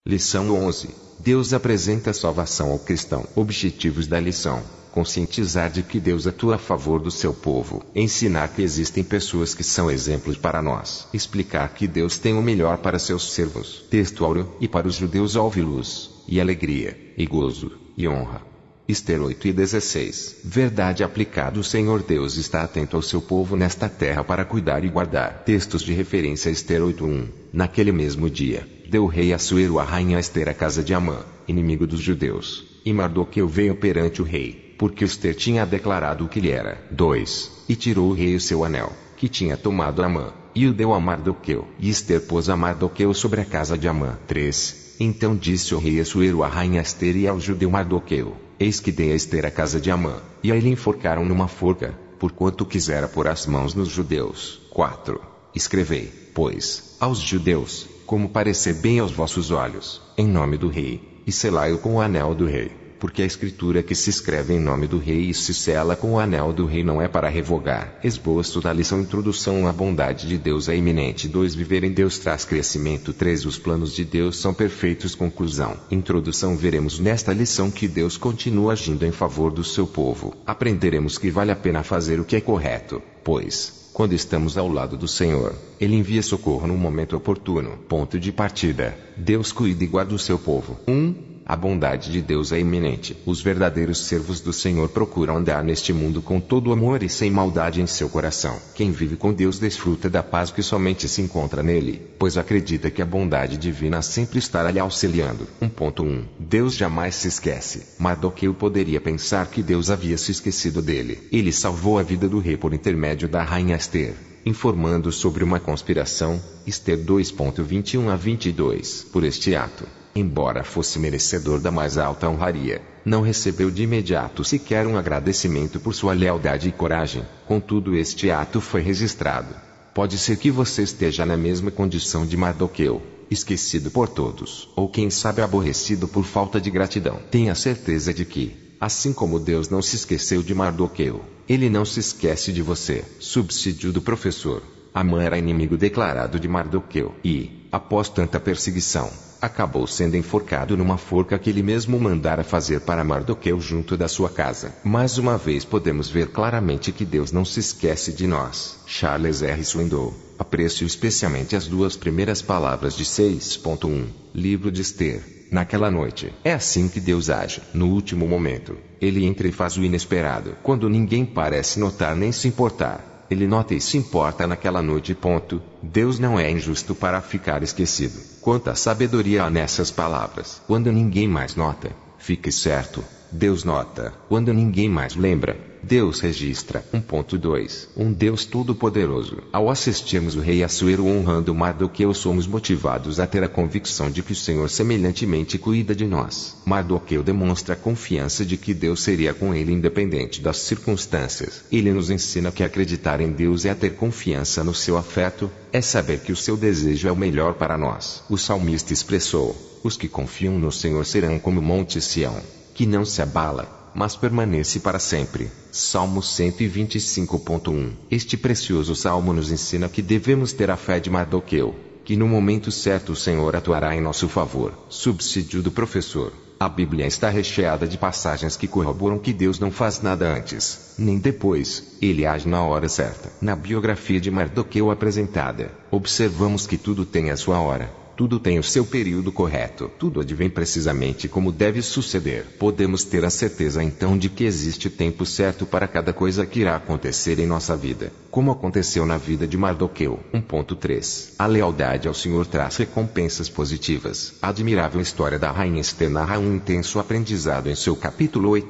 Lição 11. Deus apresenta a salvação ao cristão. Objetivos da lição: conscientizar de que Deus atua a favor do seu povo, ensinar que existem pessoas que são exemplos para nós, explicar que Deus tem o melhor para seus servos. Texto áureo: e para os judeus houve luz, e alegria, e gozo, e honra. Ester 8:16. Verdade aplicada: o Senhor Deus está atento ao seu povo nesta terra para cuidar e guardar. Textos de referência: Ester 8:1. Naquele mesmo dia, deu o rei Assuero a rainha Ester a casa de Amã, inimigo dos judeus, e Mardoqueu veio perante o rei, porque Ester tinha declarado o que lhe era. 2. E tirou o rei o seu anel, que tinha tomado Amã, e o deu a Mardoqueu. E Ester pôs a Mardoqueu sobre a casa de Amã. 3. Então disse o rei Assuero à rainha Ester e ao judeu Mardoqueu: eis que dei a Ester a casa de Amã, e a ele enforcaram numa forca, porquanto quisera pôr as mãos nos judeus. 4. Escrevei, pois, aos judeus, como parecer bem aos vossos olhos, em nome do rei, e selai-o com o anel do rei, porque a escritura que se escreve em nome do rei e se sela com o anel do rei não é para revogar. Esboço da lição: introdução: a bondade de Deus é iminente. 2. Viver em Deus traz crescimento. 3. Os planos de Deus são perfeitos. Conclusão. Introdução: veremos nesta lição que Deus continua agindo em favor do seu povo. Aprenderemos que vale a pena fazer o que é correto, pois, quando estamos ao lado do Senhor, Ele envia socorro no momento oportuno. Ponto de partida: Deus cuida e guarda o seu povo. 1. A bondade de Deus é iminente. Os verdadeiros servos do Senhor procuram andar neste mundo com todo amor e sem maldade em seu coração. Quem vive com Deus desfruta da paz que somente se encontra nele, pois acredita que a bondade divina sempre estará lhe auxiliando. 1.1. Deus jamais se esquece. Mardoqueu poderia pensar que Deus havia se esquecido dele. Ele salvou a vida do rei por intermédio da rainha Ester, informando sobre uma conspiração. Ester 2.21-22. Por este ato, embora fosse merecedor da mais alta honraria, não recebeu de imediato sequer um agradecimento por sua lealdade e coragem. Contudo, este ato foi registrado. Pode ser que você esteja na mesma condição de Mardoqueu, esquecido por todos, ou quem sabe aborrecido por falta de gratidão. Tenha certeza de que, assim como Deus não se esqueceu de Mardoqueu, Ele não se esquece de você. Subsídio do professor: Amã era inimigo declarado de Mardoqueu e, após tanta perseguição, acabou sendo enforcado numa forca que ele mesmo mandara fazer para Mardoqueu junto da sua casa. Mais uma vez podemos ver claramente que Deus não se esquece de nós. Charles R. Swindoll. Aprecio especialmente as duas primeiras palavras de 6.1, livro de Ester. Naquela noite, é assim que Deus age. No último momento, Ele entra e faz o inesperado. Quando ninguém parece notar nem se importar, Ele nota e se importa naquela noite. Deus não é injusto para ficar esquecido. Quanta sabedoria há nessas palavras. Quando ninguém mais nota, fique certo, Deus nota. Quando ninguém mais lembra, Deus registra. 1.2. Um Deus todo-poderoso. Ao assistirmos o rei Assuero honrando Mardoqueu, somos motivados a ter a convicção de que o Senhor semelhantemente cuida de nós. Mardoqueu demonstra a confiança de que Deus seria com ele independente das circunstâncias. Ele nos ensina que acreditar em Deus é ter confiança no seu afeto, é saber que o seu desejo é o melhor para nós. O salmista expressou: os que confiam no Senhor serão como o monte Sião, que não se abala, mas permanece para sempre. Salmo 125.1. Este precioso salmo nos ensina que devemos ter a fé de Mardoqueu, que no momento certo o Senhor atuará em nosso favor. Subsídio do professor: a Bíblia está recheada de passagens que corroboram que Deus não faz nada antes, nem depois, Ele age na hora certa. Na biografia de Mardoqueu apresentada, observamos que tudo tem a sua hora. Tudo tem o seu período correto. Tudo advém precisamente como deve suceder. Podemos ter a certeza então de que existe tempo certo para cada coisa que irá acontecer em nossa vida, como aconteceu na vida de Mardoqueu. 1.3. A lealdade ao Senhor traz recompensas positivas. A admirável história da rainha Ester narra um intenso aprendizado em seu capítulo 8,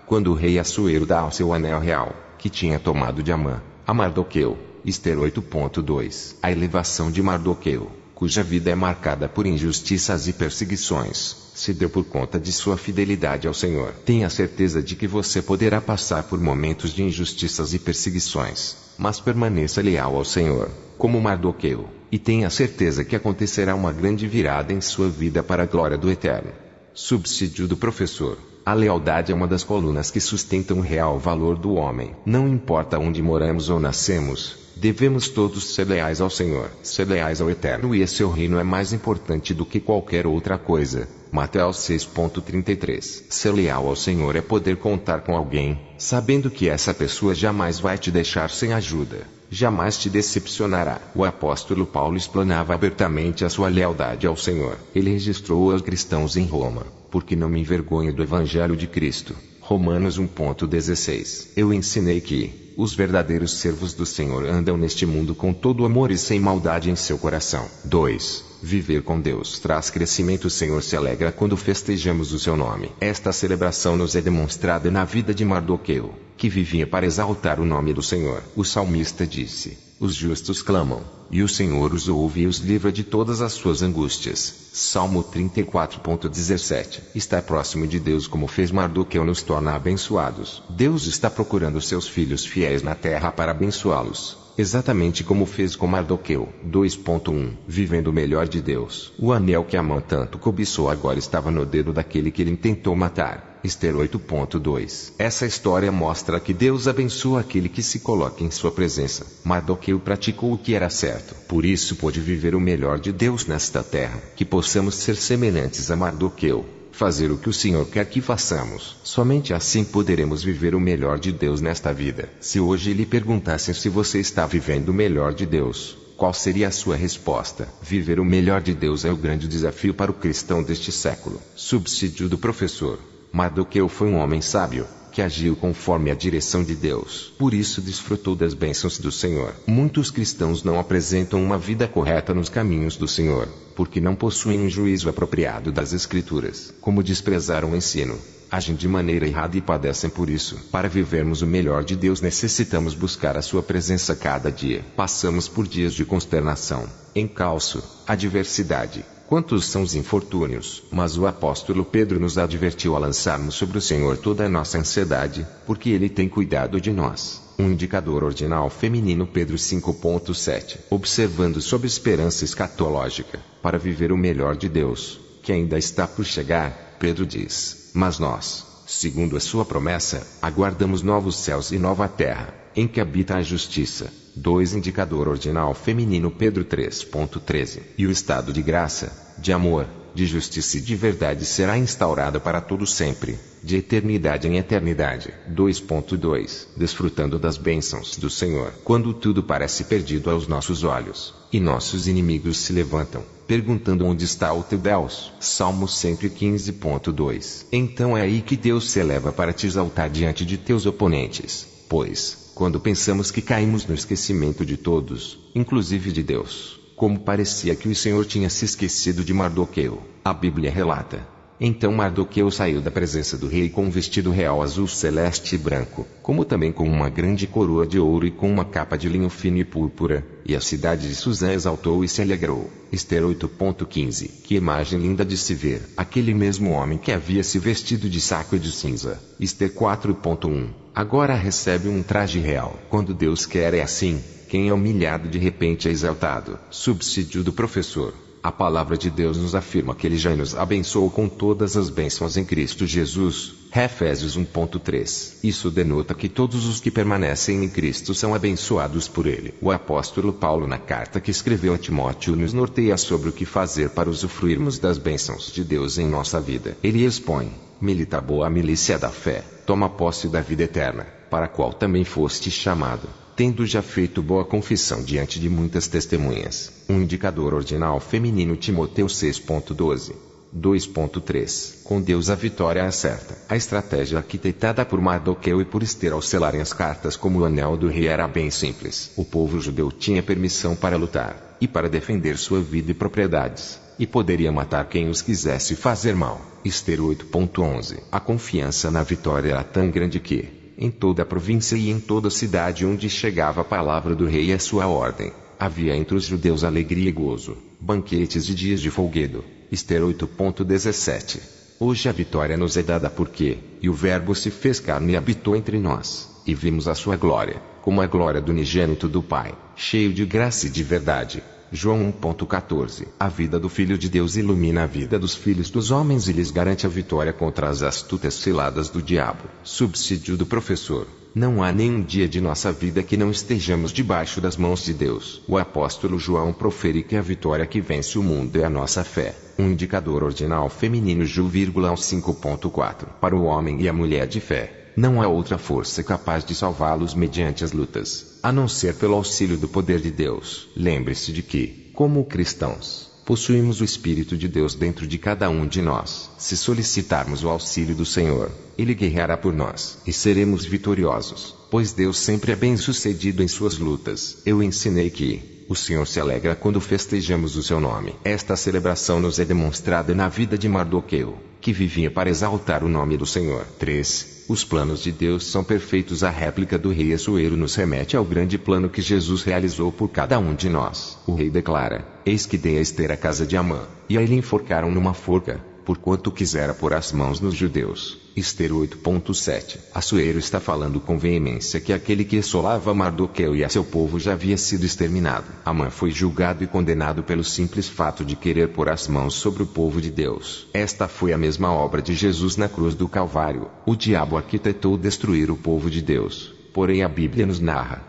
quando o rei Assuero dá o seu anel real, que tinha tomado de Amã, a Mardoqueu. Ester 8.2. A elevação de Mardoqueu, cuja vida é marcada por injustiças e perseguições, se deu por conta de sua fidelidade ao Senhor. Tenha certeza de que você poderá passar por momentos de injustiças e perseguições, mas permaneça leal ao Senhor, como Mardoqueu, e tenha certeza que acontecerá uma grande virada em sua vida para a glória do Eterno. Subsídio do professor: a lealdade é uma das colunas que sustentam o real valor do homem. Não importa onde moramos ou nascemos, Devemos todos ser leais ao Senhor, ser leais ao Eterno, e seu reino é mais importante do que qualquer outra coisa. Mateus 6:33. Ser leal ao Senhor é poder contar com alguém, sabendo que essa pessoa jamais vai te deixar sem ajuda, jamais te decepcionará. O apóstolo Paulo explanava abertamente a sua lealdade ao Senhor. Ele registrou aos cristãos em Roma: porque não me envergonho do Evangelho de Cristo. Romanos 1:16. Eu ensinei que os verdadeiros servos do Senhor andam neste mundo com todo amor e sem maldade em seu coração. 2. Viver com Deus traz crescimento. O Senhor se alegra quando festejamos o seu nome. Esta celebração nos é demonstrada na vida de Mardoqueu, que vivia para exaltar o nome do Senhor. O salmista disse: os justos clamam, e o Senhor os ouve e os livra de todas as suas angústias. Salmo 34:17. Estar próximo de Deus como fez Mardoqueu nos torna abençoados. Deus está procurando seus filhos fiéis na terra para abençoá-los, exatamente como fez com Mardoqueu. 2.1. Vivendo o melhor de Deus. O anel que Amã tanto cobiçou agora estava no dedo daquele que ele tentou matar. Ester 8.2. Essa história mostra que Deus abençoa aquele que se coloca em sua presença. Mardoqueu praticou o que era certo, por isso pôde viver o melhor de Deus nesta terra. Que possamos ser semelhantes a Mardoqueu, fazer o que o Senhor quer que façamos. Somente assim poderemos viver o melhor de Deus nesta vida. Se hoje lhe perguntassem se você está vivendo o melhor de Deus, qual seria a sua resposta? Viver o melhor de Deus é o grande desafio para o cristão deste século. Subsídio do professor. Mardoqueu foi um homem sábio, que agiu conforme a direção de Deus. Por isso desfrutou das bênçãos do Senhor. Muitos cristãos não apresentam uma vida correta nos caminhos do Senhor, porque não possuem um juízo apropriado das Escrituras. Como desprezaram o ensino, agem de maneira errada e padecem por isso. Para vivermos o melhor de Deus necessitamos buscar a sua presença cada dia. Passamos por dias de consternação, encalço, adversidade. Quantos são os infortúnios? Mas o apóstolo Pedro nos advertiu a lançarmos sobre o Senhor toda a nossa ansiedade, porque Ele tem cuidado de nós. Um indicador ordinal feminino. Pedro 5.7. Observando sob esperança escatológica, para viver o melhor de Deus, que ainda está por chegar, Pedro diz: mas nós, segundo a sua promessa, aguardamos novos céus e nova terra, em que habita a justiça. 2. Indicador ordinal feminino. Pedro 3.13. E o estado de graça, de amor, de justiça e de verdade será instaurado para todo sempre, de eternidade em eternidade. 2.2. Desfrutando das bênçãos do Senhor. Quando tudo parece perdido aos nossos olhos, e nossos inimigos se levantam, perguntando: onde está o teu Deus? Salmo 115.2. Então é aí que Deus se eleva para te exaltar diante de teus oponentes. Pois, quando pensamos que caímos no esquecimento de todos, inclusive de Deus, como parecia que o Senhor tinha se esquecido de Mardoqueu, a Bíblia relata: então Mardoqueu saiu da presença do rei com um vestido real azul celeste e branco, como também com uma grande coroa de ouro e com uma capa de linho fino e púrpura, e a cidade de Susã exaltou e se alegrou. Ester 8.15. Que imagem linda de se ver! Aquele mesmo homem que havia se vestido de saco e de cinza. Ester 4.1. Agora recebe um traje real. Quando Deus quer é assim: quem é humilhado de repente é exaltado. Subsídio do professor. A palavra de Deus nos afirma que Ele já nos abençoou com todas as bênçãos em Cristo Jesus. Efésios 1.3. Isso denota que todos os que permanecem em Cristo são abençoados por Ele. O apóstolo Paulo, na carta que escreveu a Timóteo, nos norteia sobre o que fazer para usufruirmos das bênçãos de Deus em nossa vida. Ele expõe: milita boa a milícia da fé, toma posse da vida eterna, para a qual também foste chamado, tendo já feito boa confissão diante de muitas testemunhas. Um indicador ordinal feminino. Timóteo 6.12. 2.3. Com Deus a vitória é certa. A estratégia arquitetada por Mardoqueu e por Ester ao selarem as cartas como o anel do rei era bem simples. O povo judeu tinha permissão para lutar, e para defender sua vida e propriedades, e poderia matar quem os quisesse fazer mal. Ester 8.11. A confiança na vitória era tão grande que, em toda a província e em toda a cidade onde chegava a palavra do rei e a sua ordem, havia entre os judeus alegria e gozo, banquetes e dias de folguedo. Ester 8.17. Hoje a vitória nos é dada porque, e o Verbo se fez carne e habitou entre nós, e vimos a sua glória, como a glória do unigênito do Pai, cheio de graça e de verdade. João 1.14. A vida do Filho de Deus ilumina a vida dos filhos dos homens e lhes garante a vitória contra as astutas ciladas do diabo. Subsídio do professor. Não há nenhum dia de nossa vida que não estejamos debaixo das mãos de Deus. O apóstolo João profere que a vitória que vence o mundo é a nossa fé. Um indicador ordinal feminino Ju, 5.4. Para o homem e a mulher de fé, não há outra força capaz de salvá-los mediante as lutas, a não ser pelo auxílio do poder de Deus. Lembre-se de que, como cristãos, possuímos o Espírito de Deus dentro de cada um de nós. Se solicitarmos o auxílio do Senhor, Ele guerreará por nós, e seremos vitoriosos, pois Deus sempre é bem-sucedido em suas lutas. Eu ensinei que o Senhor se alegra quando festejamos o seu nome. Esta celebração nos é demonstrada na vida de Mardoqueu, que vivia para exaltar o nome do Senhor. 3. Os planos de Deus são perfeitos. A réplica do rei Assuero nos remete ao grande plano que Jesus realizou por cada um de nós. O rei declara: eis que dei a Ester a casa de Amã, e a ele enforcaram numa forca, porquanto quisera pôr as mãos nos judeus. Ester 8.7. Assuero está falando com veemência que aquele que assolava Mardoqueu e a seu povo já havia sido exterminado. Amã foi julgado e condenado pelo simples fato de querer pôr as mãos sobre o povo de Deus. Esta foi a mesma obra de Jesus na cruz do Calvário. O diabo arquitetou destruir o povo de Deus, porém a Bíblia nos narra: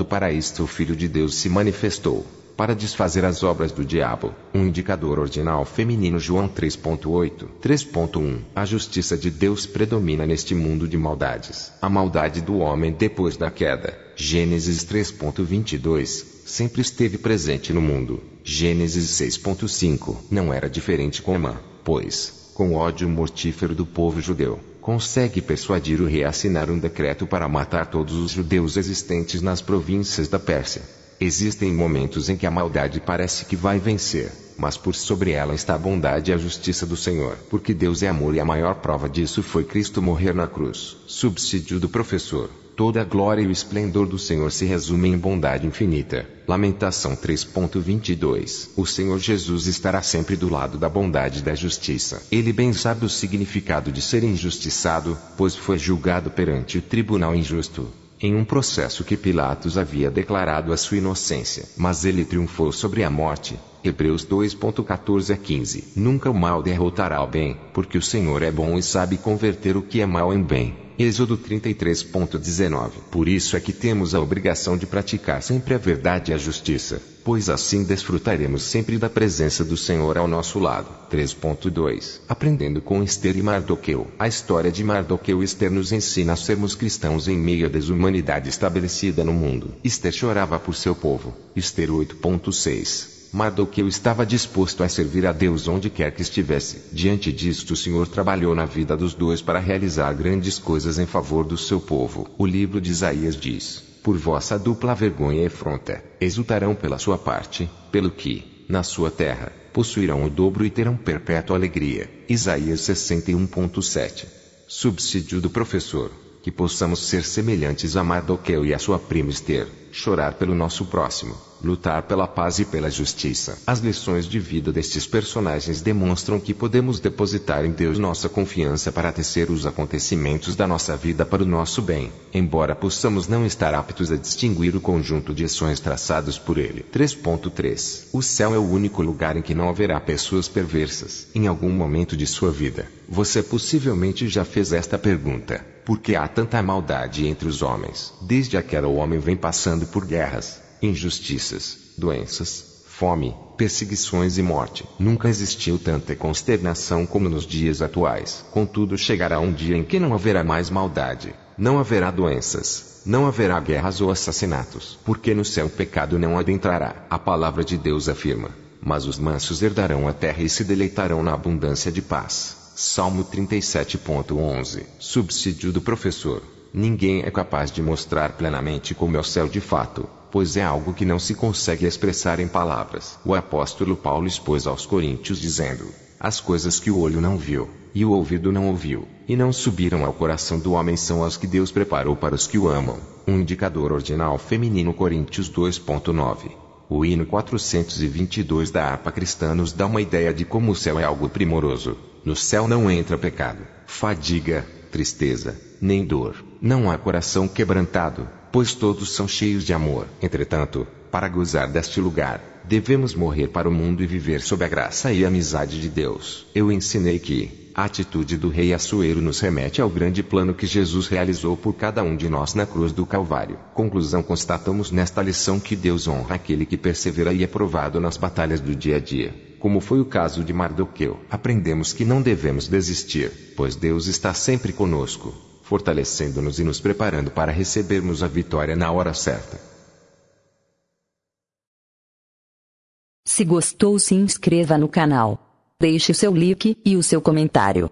para isto o Filho de Deus se manifestou, para desfazer as obras do diabo. Um indicador ordinal feminino João 3.8. 3.1. A justiça de Deus predomina neste mundo de maldades. A maldade do homem depois da queda, Gênesis 3.22, sempre esteve presente no mundo. Gênesis 6.5. Não era diferente com Amã, pois, com o ódio mortífero do povo judeu, consegue persuadir o rei a assinar um decreto para matar todos os judeus existentes nas províncias da Pérsia. Existem momentos em que a maldade parece que vai vencer, mas por sobre ela está a bondade e a justiça do Senhor. Porque Deus é amor e a maior prova disso foi Cristo morrer na cruz. Subsídio do professor. Toda a glória e o esplendor do Senhor se resumem em bondade infinita. Lamentação 3.22. O Senhor Jesus estará sempre do lado da bondade e da justiça. Ele bem sabe o significado de ser injustiçado, pois foi julgado perante o tribunal injusto, em um processo que Pilatos havia declarado a sua inocência. Mas ele triunfou sobre a morte. Hebreus 2.14-15. Nunca o mal derrotará o bem, porque o Senhor é bom e sabe converter o que é mal em bem. Êxodo 33.19. Por isso é que temos a obrigação de praticar sempre a verdade e a justiça, pois assim desfrutaremos sempre da presença do Senhor ao nosso lado. 3.2. Aprendendo com Ester e Mardoqueu. A história de Mardoqueu e Ester nos ensina a sermos cristãos em meio à desumanidade estabelecida no mundo. Ester chorava por seu povo. Ester 8.6. Mardoqueu estava disposto a servir a Deus onde quer que estivesse. Diante disto, o Senhor trabalhou na vida dos dois para realizar grandes coisas em favor do seu povo. O livro de Isaías diz: por vossa dupla vergonha e afronta, exultarão pela sua parte, pelo que, na sua terra, possuirão o dobro e terão perpétua alegria. Isaías 61.7. Subsídio do professor. Que possamos ser semelhantes a Mardoqueu e a sua prima Ester, chorar pelo nosso próximo, lutar pela paz e pela justiça. As lições de vida destes personagens demonstram que podemos depositar em Deus nossa confiança para tecer os acontecimentos da nossa vida para o nosso bem, embora possamos não estar aptos a distinguir o conjunto de ações traçados por Ele. 3.3. O céu é o único lugar em que não haverá pessoas perversas. Em algum momento de sua vida, você possivelmente já fez esta pergunta: por que há tanta maldade entre os homens? Desde a queda o homem vem passando por guerras, injustiças, doenças, fome, perseguições e morte. Nunca existiu tanta consternação como nos dias atuais. Contudo, chegará um dia em que não haverá mais maldade, não haverá doenças, não haverá guerras ou assassinatos, porque no céu o pecado não adentrará. A palavra de Deus afirma: mas os mansos herdarão a terra e se deleitarão na abundância de paz. Salmo 37.11. Subsídio do professor. Ninguém é capaz de mostrar plenamente como é o céu de fato, pois é algo que não se consegue expressar em palavras. O apóstolo Paulo expôs aos Coríntios dizendo: as coisas que o olho não viu, e o ouvido não ouviu, e não subiram ao coração do homem são as que Deus preparou para os que o amam. Um indicador ordinal feminino Coríntios 2.9. O hino 422 da harpa cristã nos dá uma ideia de como o céu é algo primoroso. No céu não entra pecado, fadiga, tristeza, nem dor. Não há coração quebrantado, pois todos são cheios de amor. Entretanto, para gozar deste lugar, devemos morrer para o mundo e viver sob a graça e a amizade de Deus. Eu ensinei que a atitude do rei Assuero nos remete ao grande plano que Jesus realizou por cada um de nós na cruz do Calvário. Conclusão: constatamos nesta lição que Deus honra aquele que persevera e é provado nas batalhas do dia a dia, como foi o caso de Mardoqueu. Aprendemos que não devemos desistir, pois Deus está sempre conosco, fortalecendo-nos e nos preparando para recebermos a vitória na hora certa. Se gostou, se inscreva no canal. Deixe seu like e o seu comentário.